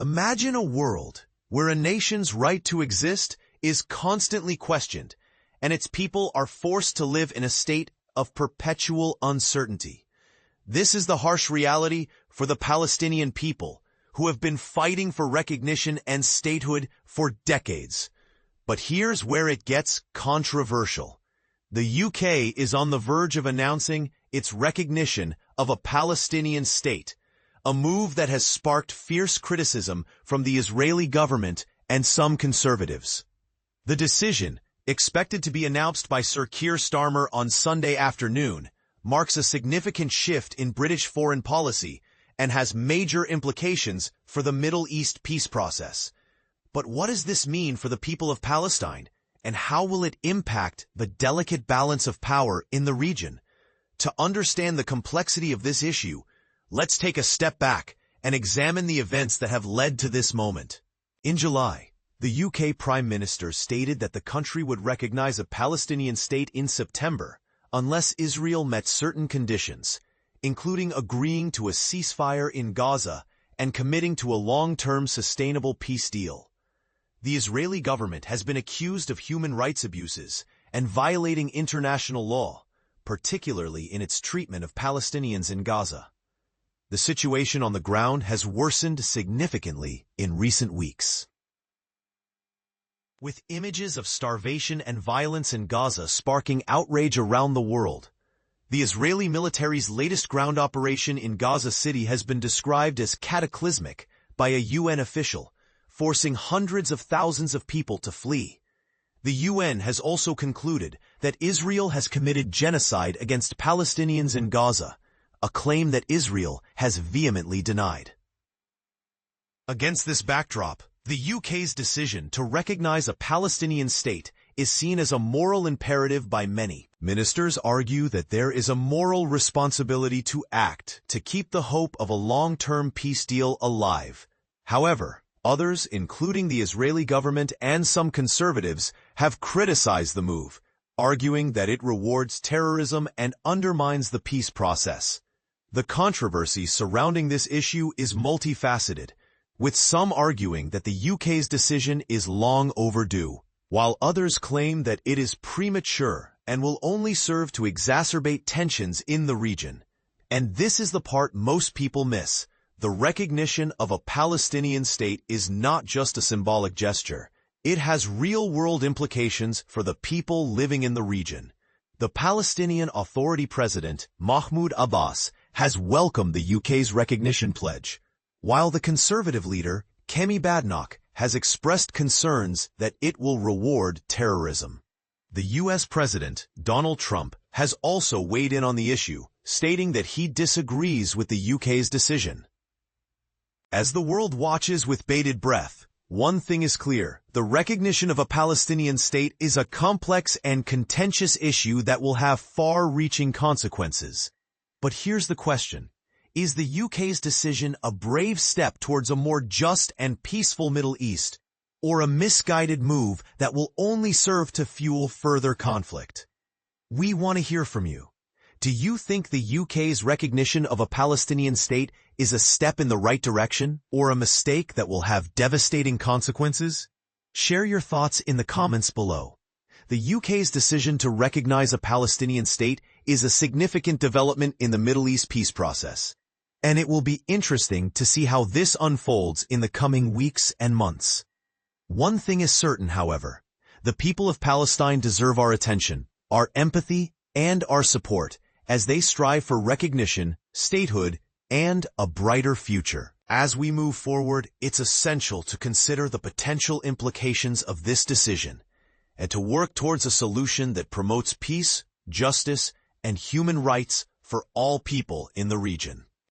Imagine a world where a nation's right to exist is constantly questioned, and its people are forced to live in a state of perpetual uncertainty. This is the harsh reality for the Palestinian people, who have been fighting for recognition and statehood for decades. But here's where it gets controversial. The UK is on the verge of announcing its recognition of a Palestinian state, a move that has sparked fierce criticism from the Israeli government and some conservatives. The decision, expected to be announced by Sir Keir Starmer on Sunday afternoon, marks a significant shift in British foreign policy and has major implications for the Middle East peace process. But what does this mean for the people of Palestine, and how will it impact the delicate balance of power in the region? To understand the complexity of this issue, let's take a step back and examine the events that have led to this moment. In July, the UK Prime Minister stated that the country would recognize a Palestinian state in September unless Israel met certain conditions, including agreeing to a ceasefire in Gaza and committing to a long-term sustainable peace deal. The Israeli government has been accused of human rights abuses and violating international law, particularly in its treatment of Palestinians in Gaza. The situation on the ground has worsened significantly in recent weeks. With images of starvation and violence in Gaza sparking outrage around the world, the Israeli military's latest ground operation in Gaza City has been described as cataclysmic by a UN official, forcing hundreds of thousands of people to flee. The UN has also concluded that Israel has committed genocide against Palestinians in Gaza, a claim that Israel has vehemently denied. Against this backdrop, the UK's decision to recognize a Palestinian state is seen as a moral imperative by many. Ministers argue that there is a moral responsibility to act to keep the hope of a long-term peace deal alive. However, others, including the Israeli government and some conservatives, have criticized the move, arguing that it rewards terrorism and undermines the peace process. The controversy surrounding this issue is multifaceted, with some arguing that the UK's decision is long overdue, while others claim that it is premature and will only serve to exacerbate tensions in the region. And this is the part most people miss. The recognition of a Palestinian state is not just a symbolic gesture. It has real-world implications for the people living in the region. The Palestinian Authority President, Mahmoud Abbas, has welcomed the UK's recognition pledge, while the conservative leader, Kemi Badenoch, has expressed concerns that it will reward terrorism. The US President, Donald Trump, has also weighed in on the issue, stating that he disagrees with the UK's decision. As the world watches with bated breath, one thing is clear: the recognition of a Palestinian state is a complex and contentious issue that will have far-reaching consequences. But here's the question: is the UK's decision a brave step towards a more just and peaceful Middle East, or a misguided move that will only serve to fuel further conflict? We want to hear from you. Do you think the UK's recognition of a Palestinian state is a step in the right direction, or a mistake that will have devastating consequences? Share your thoughts in the comments below. The UK's decision to recognize a Palestinian state is a significant development in the Middle East peace process, and it will be interesting to see how this unfolds in the coming weeks and months. One thing is certain, however: the people of Palestine deserve our attention, our empathy, and our support as they strive for recognition, statehood, and a brighter future. As we move forward, it's essential to consider the potential implications of this decision and to work towards a solution that promotes peace, justice, and human rights for all people in the region.